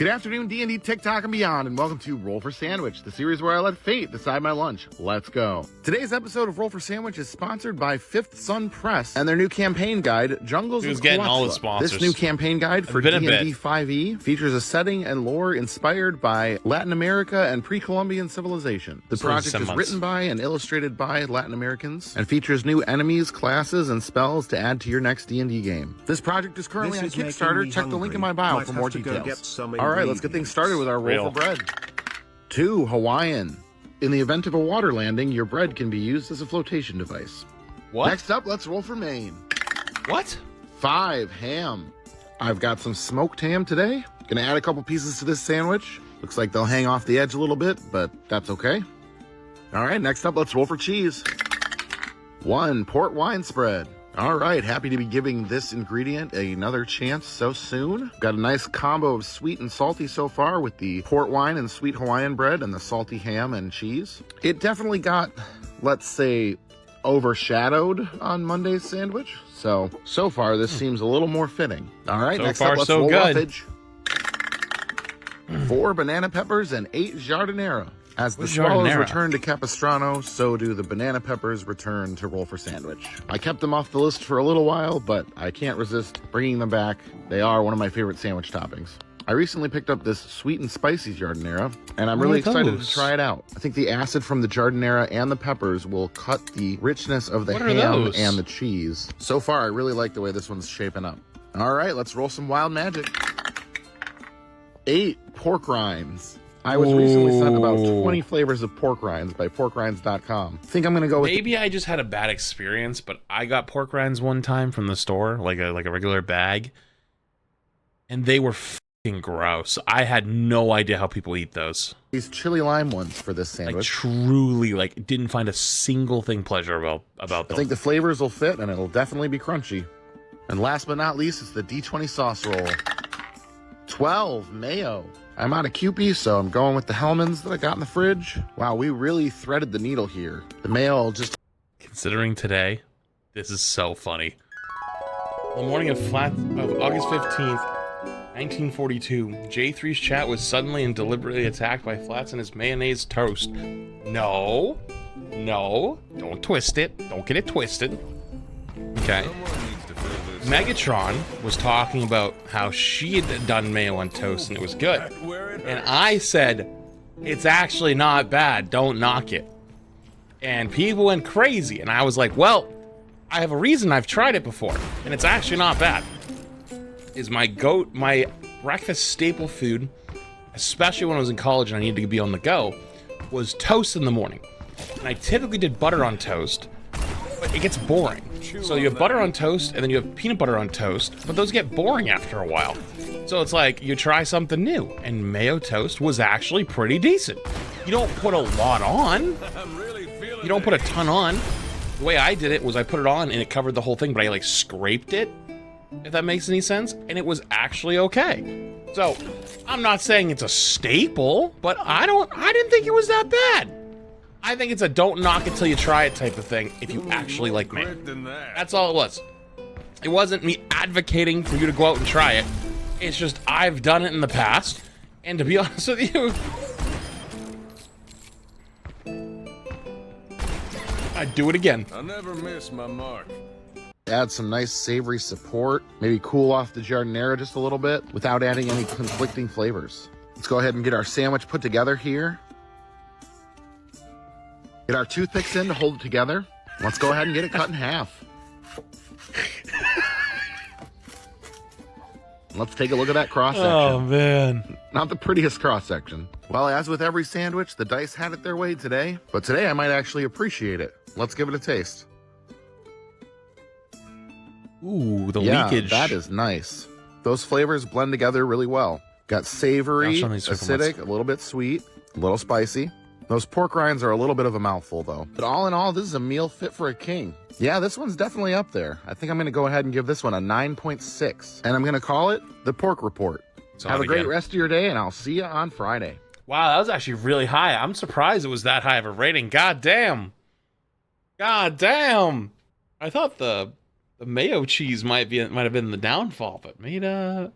Good afternoon, D&D, TikTok, and beyond, and welcome to Roll for Sandwich, the series where I let fate decide my lunch. Let's go. Today's episode of Roll for Sandwich is sponsored by Fifth Sun Press and their new campaign guide, Jungles of getting all the sponsors. This new campaign guide for D&D 5e features a setting and lore inspired by Latin America and pre-Columbian civilization. The project is written by and illustrated by Latin Americans and features new enemies, classes, and spells to add to your next D&D game. This project is currently on Kickstarter. Check the link in my bio for more details. All right, let's get things started with our roll for bread. 2, Hawaiian. In the event of a water landing, your bread can be used as a flotation device. What? Next up, let's roll for Maine. What? 5, ham. I've got some smoked ham today. Gonna add a couple pieces to this sandwich. Looks like they'll hang off the edge a little bit, but that's okay. All right, next up, let's roll for cheese. 1, port wine spread. All right, happy to be giving this ingredient another chance so soon. Got a nice combo of sweet and salty so far with the port wine and sweet Hawaiian bread and the salty ham and cheese. It definitely got, let's say, overshadowed on Monday's sandwich. So far this seems a little more fitting. All right, so next far, up, let's so roll good. roughage. 4 banana peppers and 8 giardiniera. As the swallows return to Capistrano, so do the banana peppers return to Roll for Sandwich. I kept them off the list for a little while, but I can't resist bringing them back. They are one of my favorite sandwich toppings. I recently picked up this sweet and spicy giardiniera, and I'm really excited to try it out. I think the acid from the giardiniera and the peppers will cut the richness of the ham and the cheese. So far, I really like the way this one's shaping up. All right, let's roll some wild magic. 8, pork rinds. I was recently sent about 20 flavors of pork rinds by porkrinds.com. I think I'm going to go with... Maybe I just had a bad experience, but I got pork rinds one time from the store, like a regular bag, and they were fucking gross. I had no idea how people eat those. These chili lime ones for this sandwich. I truly, didn't find a single thing pleasurable about them. I think the flavors will fit, and it'll definitely be crunchy. And last but not least, it's the D20 sauce roll. 12, mayo. I'm out of Kewpie, so I'm going with the Hellmann's that I got in the fridge. Wow, we really threaded the needle here. The mayo just... Considering today, this is so funny. On the morning of August 15th, 1942, J3's chat was suddenly and deliberately attacked by Flats and his mayonnaise toast. No, don't twist it. Don't get it twisted. Okay. Megatron was talking about how she had done mayo on toast and it was good. And I said, it's actually not bad. Don't knock it. And people went crazy. And I was like, well, I have a reason. I've tried it before. And it's actually not bad. Is my breakfast staple food, especially when I was in college and I needed to be on the go, was toast in the morning. And I typically did butter on toast, but it gets boring. So you have butter on toast, and then you have peanut butter on toast, but those get boring after a while. So it's like, you try something new, and mayo toast was actually pretty decent. You don't put a lot on. You don't put a ton on. The way I did it was I put it on, and it covered the whole thing, but I, scraped it, if that makes any sense, and it was actually okay. So, I'm not saying it's a staple, but I didn't think it was that bad. I think it's a don't knock it till you try it type of thing if you actually like mayo. That's all it was. It wasn't me advocating for you to go out and try it. It's just I've done it in the past. And to be honest with you, I'd do it again. I never miss my mark. Add some nice savory support. Maybe cool off the giardiniera just a little bit without adding any conflicting flavors. Let's go ahead and get our sandwich put together here. Get our toothpicks in to hold it together. Let's go ahead and get it cut in half. Let's take a look at that cross section. Oh, man. Not the prettiest cross section. Well, as with every sandwich, the dice had it their way today. But today I might actually appreciate it. Let's give it a taste. Ooh, the leakage. That is nice. Those flavors blend together really well. Got savory, acidic, a little bit sweet, a little spicy. Those pork rinds are a little bit of a mouthful, though. But all in all, this is a meal fit for a king. Yeah, this one's definitely up there. I think I'm going to go ahead and give this one a 9.6. And I'm going to call it the Pork Report. Have a great rest of your day, and I'll see you on Friday. Wow, that was actually really high. I'm surprised it was that high of a rating. God damn. God damn. I thought the mayo cheese might have been the downfall, but maybe not.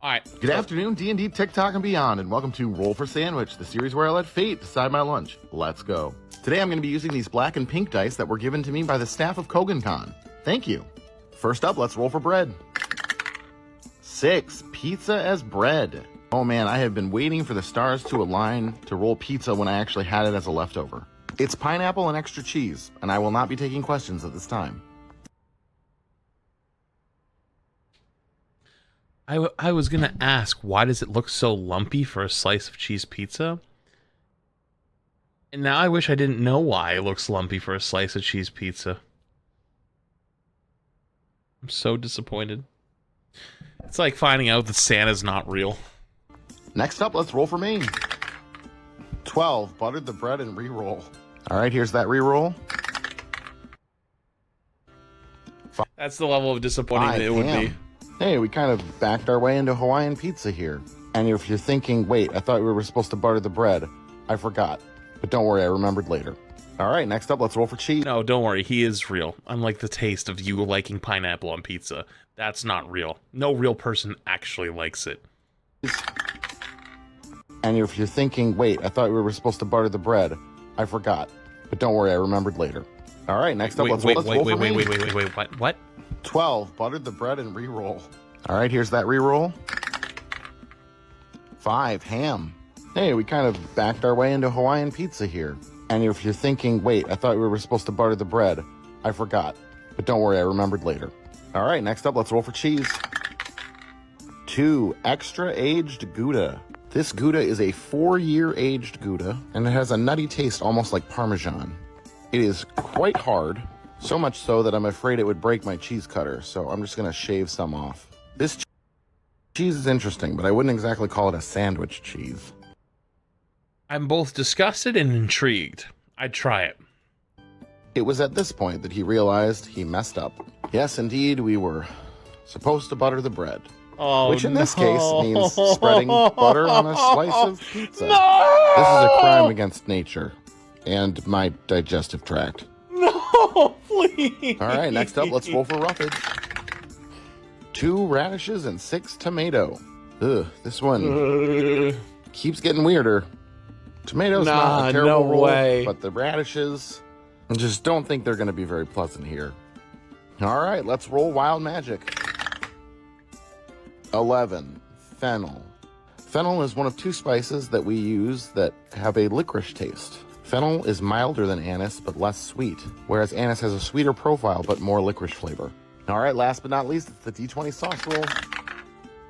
All right. Good afternoon, D&D, TikTok, and beyond, and welcome to Roll for Sandwich, the series where I let fate decide my lunch. Let's go. Today I'm going to be using these black and pink dice that were given to me by the staff of KoganCon. Thank you. First up, let's roll for bread. 6, pizza as bread. Oh man, I have been waiting for the stars to align to roll pizza when I actually had it as a leftover. It's pineapple and extra cheese, and I will not be taking questions at this time. I was going to ask, why does it look so lumpy for a slice of cheese pizza? And now I wish I didn't know why it looks lumpy for a slice of cheese pizza. I'm so disappointed. It's like finding out that Santa's not real. Next up, let's roll for Maine. 12, buttered the bread and re-roll. All right, here's that re-roll. That's the level of disappointing that it would be. Hey, we kind of backed our way into Hawaiian pizza here. And if you're thinking, wait, I thought we were supposed to butter the bread, I forgot. But don't worry, I remembered later. All right, next up, let's roll for cheese. No, don't worry, he is real. Unlike the taste of you liking pineapple on pizza. That's not real. No real person actually likes it. And if you're thinking, wait, I thought we were supposed to butter the bread, I forgot. But don't worry, I remembered later. All right, next up, let's roll for Maine. What? 12, buttered the bread and re-roll. All right, here's that re-roll. 5, ham. Hey, we kind of backed our way into Hawaiian pizza here. And if you're thinking, wait, I thought we were supposed to butter the bread, I forgot. But don't worry, I remembered later. All right, next up, let's roll for cheese. 2, extra aged Gouda. This Gouda is a 4-year aged Gouda, and it has a nutty taste almost like Parmesan. It is quite hard. So much so that I'm afraid it would break my cheese cutter, so I'm just going to shave some off. This cheese is interesting, but I wouldn't exactly call it a sandwich cheese. I'm both disgusted and intrigued. I'd try it. It was at this point that he realized he messed up. Yes, indeed, we were supposed to butter the bread. Oh, which in this case means spreading butter on a slice of pizza. No! This is a crime against nature and my digestive tract. No, please. All right, next up, let's roll for roughage. 2 radishes and 6 tomato. Ugh, this one keeps getting weirder. Tomatoes not a terrible roll, but the radishes, I just don't think they're going to be very pleasant here. All right, let's roll wild magic. 11, fennel. Fennel is one of 2 spices that we use that have a licorice taste. Fennel is milder than anise, but less sweet, whereas anise has a sweeter profile, but more licorice flavor. All right, last but not least, it's the D20 sauce roll.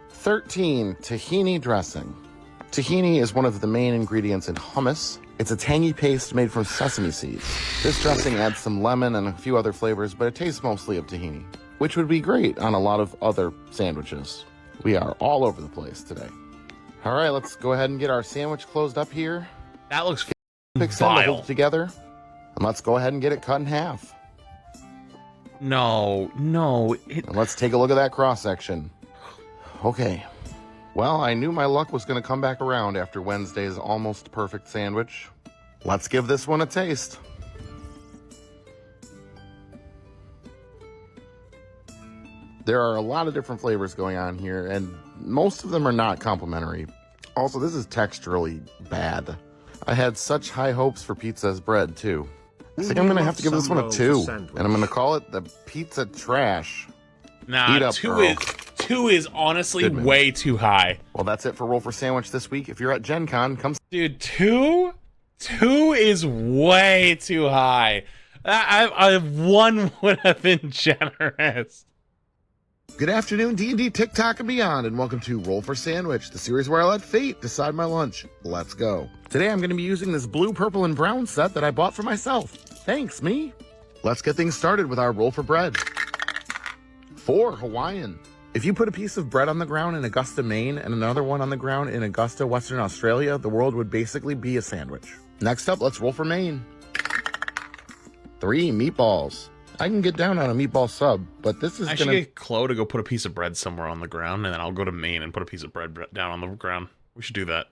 13, tahini dressing. Tahini is one of the main ingredients in hummus. It's a tangy paste made from sesame seeds. This dressing adds some lemon and a few other flavors, but it tastes mostly of tahini, which would be great on a lot of other sandwiches. We are all over the place today. All right, let's go ahead and get our sandwich closed up here. That looks vile. Hold it together, and let's go ahead and get it cut in half. No. And let's take a look at that cross section. Okay. Well, I knew my luck was going to come back around after Wednesday's almost perfect sandwich. Let's give this one a taste. There are a lot of different flavors going on here, and most of them are not complimentary. Also, this is texturally bad. I had such high hopes for pizza as bread, too. I think I'm going to have to give this one a 2, and I'm going to call it the pizza trash. Nah, up, 2 is honestly way too high. Well, that's it for Roll for Sandwich this week. If you're at Gen Con, come... Dude, 2 is way too high. 1 would have been generous. Good afternoon, D&D, TikTok, and beyond, and welcome to Roll for Sandwich, the series where I let fate decide my lunch. Let's go. Today I'm going to be using this blue, purple, and brown set that I bought for myself. Thanks, me. Let's get things started with our roll for bread. 4, Hawaiian. If you put a piece of bread on the ground in Augusta, Maine, and another one on the ground in Augusta, Western Australia, the world would basically be a sandwich. Next up, let's roll for Maine. 3, meatballs. I can get down on a meatball sub, but this is I should get Chloe to go put a piece of bread somewhere on the ground, and then I'll go to Maine and put a piece of bread down on the ground. We should do that.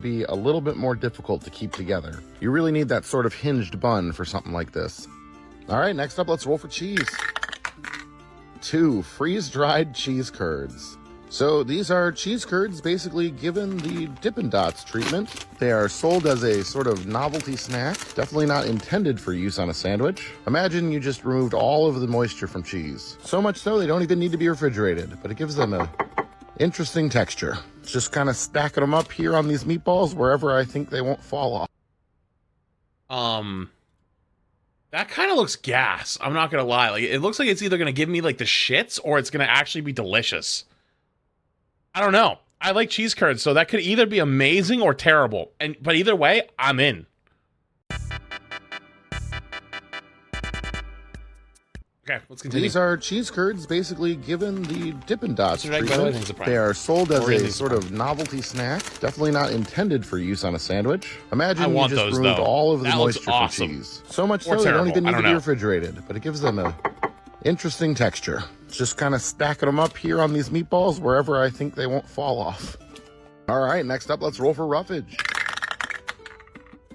Be a little bit more difficult to keep together. You really need that sort of hinged bun for something like this. All right, next up, let's roll for cheese. 2, freeze-dried cheese curds. So these are cheese curds, basically given the Dippin' Dots treatment. They are sold as a sort of novelty snack, definitely not intended for use on a sandwich. Imagine you just removed all of the moisture from cheese. So much so they don't even need to be refrigerated, but it gives them a interesting texture. Just kind of stacking them up here on these meatballs wherever I think they won't fall off. That kind of looks gas. I'm not gonna lie. Like, it looks like it's either gonna give me like the shits or it's gonna actually be delicious. I don't know. I like cheese curds, so that could either be amazing or terrible. But either way, I'm in. Okay, let's continue. These are cheese curds, basically given the Dippin' Dots Should I go treatment. into the They are sold as Or in a the sort of novelty snack, definitely not intended for use on a sandwich. Imagine I you want just those, removed though. all of the That looks moisture awesome. from cheese. So much Or so they don't terrible. even I need don't to be know. refrigerated, but it gives them a interesting texture. Just kind of stacking them up here on these meatballs wherever I think they won't fall off. All right, next up, let's roll for roughage.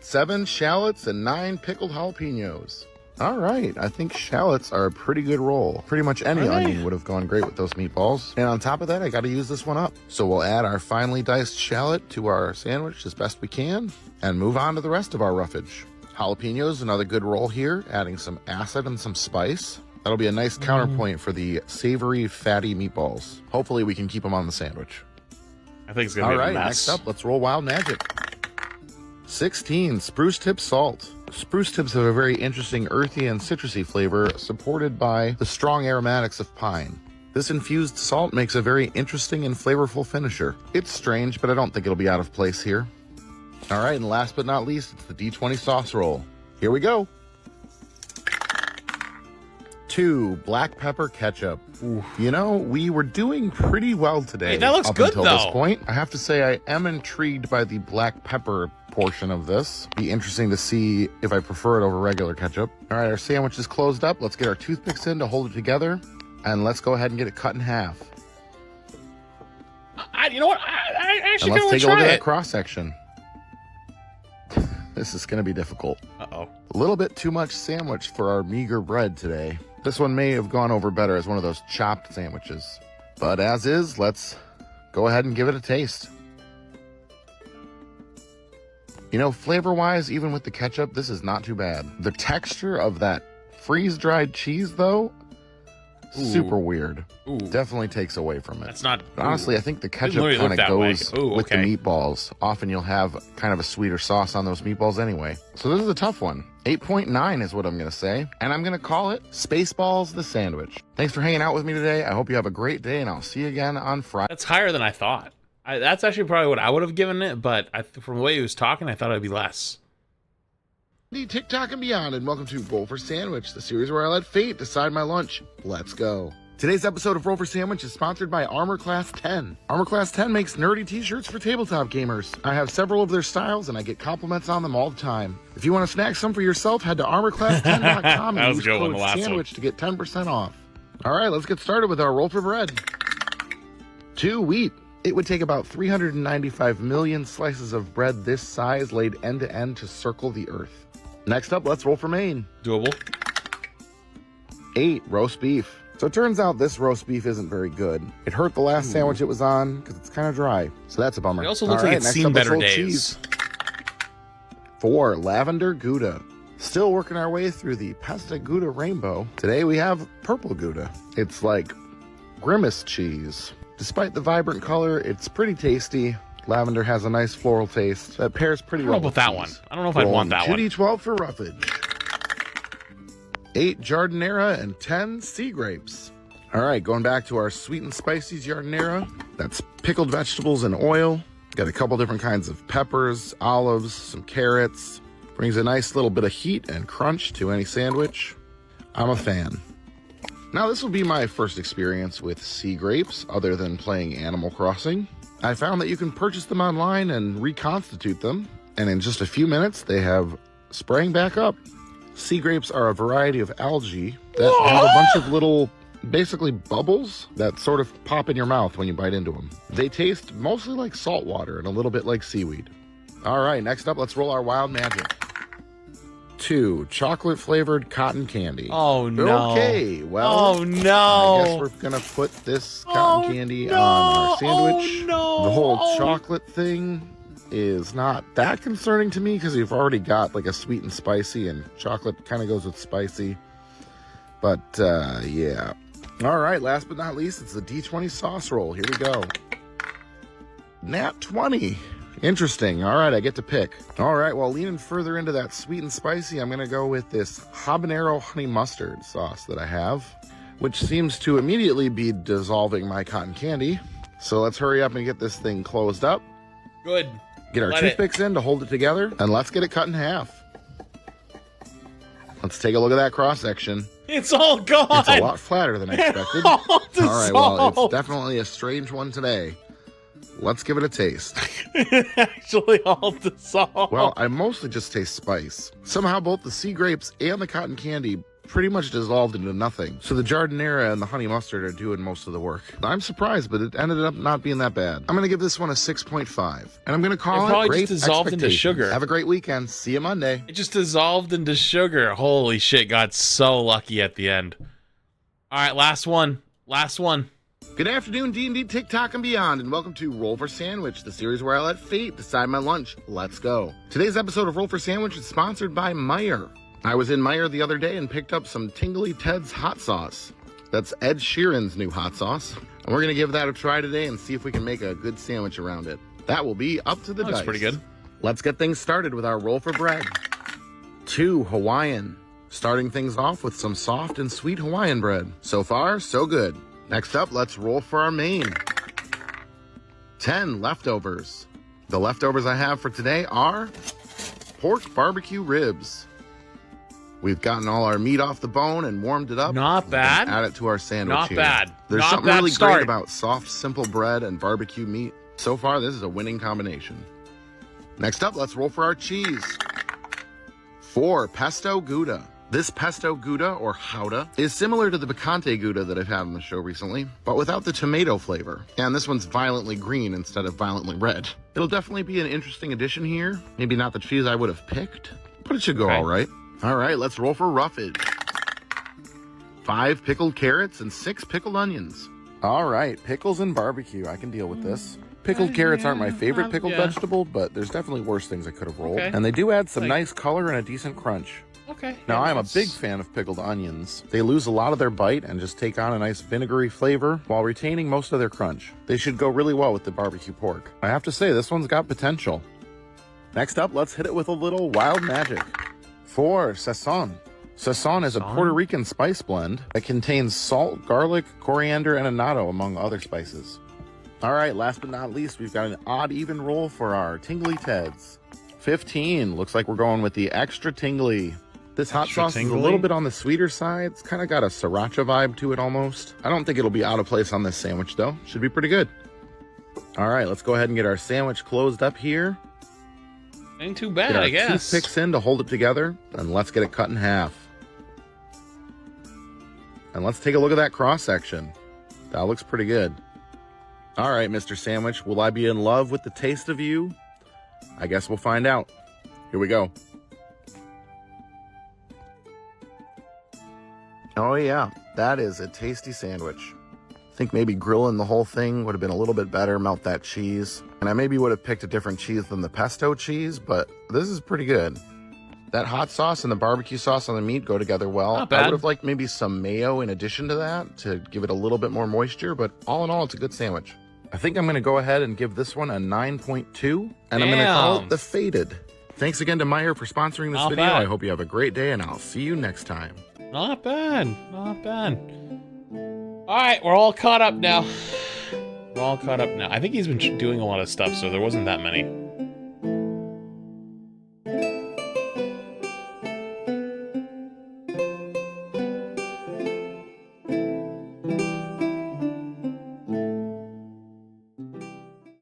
7 shallots and 9 pickled jalapenos. All right, I think shallots are a pretty good roll. Pretty much any onion would have gone great with those meatballs. And on top of that, I got to use this one up. So we'll add our finely diced shallot to our sandwich as best we can and move on to the rest of our roughage. Jalapenos, another good roll here, adding some acid and some spice. That'll be a nice counterpoint for the savory, fatty meatballs. Hopefully we can keep them on the sandwich. I think it's gonna be a All right, mess. next up, let's roll Wild Magic. 16, spruce tip salt. Spruce tips have a very interesting earthy and citrusy flavor supported by the strong aromatics of pine. This infused salt makes a very interesting and flavorful finisher. It's strange, but I don't think it'll be out of place here. All right, and last but not least, it's the D20 sauce roll. Here we go. 2, black pepper ketchup. Ooh. You know, we were doing pretty well today. Hey, that looks up good, until though. this point. I have to say I am intrigued by the black pepper portion of this. Be interesting to see if I prefer it over regular ketchup. All right, our sandwich is closed up. Let's get our toothpicks in to hold it together, and let's go ahead and get it cut in half. You know what? I actually And let's kind of want take to a look try at it. that cross section. This is going to be difficult. Uh-oh. A little bit too much sandwich for our meager bread today. This one may have gone over better as one of those chopped sandwiches. But as is, let's go ahead and give it a taste. You know, flavor-wise, even with the ketchup, this is not too bad. The texture of that freeze-dried cheese, though, super weird. Ooh. Definitely takes away from it. That's not... But honestly, I think the ketchup literally kind look of that way. goes Ooh, with the okay. meatballs. Often you'll have kind of a sweeter sauce on those meatballs anyway. So this is a tough one. 8.9 is what I'm going to say. And I'm going to call it Spaceballs the Sandwich. Thanks for hanging out with me today. I hope you have a great day, and I'll see you again on Friday. That's higher than I thought. That's actually probably what I would have given it, but from the way he was talking, I thought it would be less. TikTok and beyond, and welcome to Roll for Sandwich, the series where I let fate decide my lunch. Let's go. Today's episode of Roll for Sandwich is sponsored by Armor Class 10. Armor Class 10 makes nerdy t-shirts for tabletop gamers. I have several of their styles, and I get compliments on them all the time. If you want to snag some for yourself, head to armorclass10.com That and was use a good one, code the last sandwich to get 10% off. All right, let's get started with our roll for bread. 2 wheat. It would take about 395 million slices of bread this size laid end to end to circle the earth. Next up, let's roll for Maine. Doable. 8 roast beef. So it turns out this roast beef isn't very good. It hurt the last sandwich it was on because it's kind of dry. So that's a bummer. It also looks All like right, it's next seen up, let's better roll days. cheese. 4 lavender Gouda. Still working our way through the pasta Gouda rainbow. Today we have purple Gouda. It's like grimace cheese. Despite the vibrant color, it's pretty tasty. Lavender has a nice floral taste that pairs pretty I don't well know with about that cheese. one. I don't know if I'd want that one. 2d12 for roughage. 8 jardinera and 10 sea grapes. All right, going back to our sweet and spicy jardinera. That's pickled vegetables and oil. Got a couple different kinds of peppers, olives, some carrots. Brings a nice little bit of heat and crunch to any sandwich. I'm a fan. Now, this will be my first experience with sea grapes other than playing Animal Crossing. I found that you can purchase them online and reconstitute them, and in just a few minutes, they have sprang back up. Sea grapes are a variety of algae that have a bunch of little, basically bubbles that sort of pop in your mouth when you bite into them. They taste mostly like salt water and a little bit like seaweed. All right, next up, let's roll our wild magic. 2 chocolate flavored cotton candy. Oh no. Okay, well, Oh no. I guess we're gonna put this cotton candy on our sandwich. Oh no. The whole chocolate thing is not that concerning to me because you've already got like a sweet and spicy, and chocolate kind of goes with spicy. But yeah. All right, last but not least, it's the D20 sauce roll. Here we go. Nat 20. Interesting. All right, I get to pick. All right, well, leaning further into that sweet and spicy, I'm going to go with this habanero honey mustard sauce that I have, which seems to immediately be dissolving my cotton candy. So let's hurry up and get this thing closed up. Good. Get our toothpicks in to hold it together, and let's get it cut in half. Let's take a look at that cross-section. It's all gone. It's a lot flatter than I expected. All right, well, it's definitely a strange one today. Let's give it a taste. It actually all dissolved. Well, I mostly just taste spice. Somehow both the sea grapes and the cotton candy pretty much dissolved into nothing. So the jardinera and the honey mustard are doing most of the work. I'm surprised, but it ended up not being that bad. I'm going to give this one a 6.5. And I'm going to call it probably Great just dissolved into Expectations. sugar. Have a great weekend. See you Monday. It just dissolved into sugar. Holy shit, got so lucky at the end. All right, last one. Last one. Good afternoon, D&D, TikTok, and beyond, and welcome to Roll for Sandwich, the series where I let fate decide my lunch. Let's go. Today's episode of Roll for Sandwich is sponsored by Meijer. I was in Meijer the other day and picked up some Tingly Ted's hot sauce. That's Ed Sheeran's new hot sauce. And we're going to give that a try today and see if we can make a good sandwich around it. That will be up to the dice. That's pretty good. Let's get things started with our roll for bread. 2 Hawaiian. Starting things off with some soft and sweet Hawaiian bread. So far, so good. Next up, let's roll for our main. 10 leftovers. The leftovers I have for today are pork barbecue ribs. We've gotten all our meat off the bone and warmed it up. Not bad. Add it to our sandwich Not here. bad. There's Not something bad really start. great about soft, simple bread and barbecue meat. So far, this is a winning combination. Next up, let's roll for our cheese. 4 pesto Gouda. This pesto Gouda, or Gouda, is similar to the picante Gouda that I've had on the show recently, but without the tomato flavor. And this one's violently green instead of violently red. It'll definitely be an interesting addition here. Maybe not the cheese I would have picked, but it should go all right. All right, let's roll for roughage. 5 pickled carrots and 6 pickled onions. All right, pickles and barbecue. I can deal with this. Pickled carrots aren't my favorite pickled vegetable, but there's definitely worse things I could have rolled. Okay. And they do add some nice color and a decent crunch. Okay. Now, I'm a big fan of pickled onions. They lose a lot of their bite and just take on a nice vinegary flavor while retaining most of their crunch. They should go really well with the barbecue pork. I have to say, this one's got potential. Next up, let's hit it with a little wild magic. 4 sazon. Sazon is a Puerto Rican spice blend that contains salt, garlic, coriander, and annatto, among other spices. All right, last but not least, we've got an odd even roll for our Tingly Teds. 15. Looks like we're going with the extra tingly. This hot sauce is a little bit on the sweeter side. It's kind of got a sriracha vibe to it almost. I don't think it'll be out of place on this sandwich though. Should be pretty good. All right, let's go ahead and get our sandwich closed up here. Ain't too bad, I guess. Toothpicks in to hold it together, and let's get it cut in half. And let's take a look at that cross section. That looks pretty good. All right, Mr. Sandwich, will I be in love with the taste of you? I guess we'll find out. Here we go. Oh yeah, that is a tasty sandwich. I think maybe grilling the whole thing would have been a little bit better, melt that cheese. And I maybe would have picked a different cheese than the pesto cheese, but this is pretty good. That hot sauce and the barbecue sauce on the meat go together well. Not bad. I would have liked maybe some mayo in addition to that to give it a little bit more moisture, but all in all, it's a good sandwich. I think I'm going to go ahead and give this one a 9.2, and I'm going to call it the Faded. Thanks again to Meijer for sponsoring this video. I hope you have a great day, and I'll see you next time. Not bad. Not bad. All right, we're all caught up now. We're all caught up now. I think he's been doing a lot of stuff, so there wasn't that many.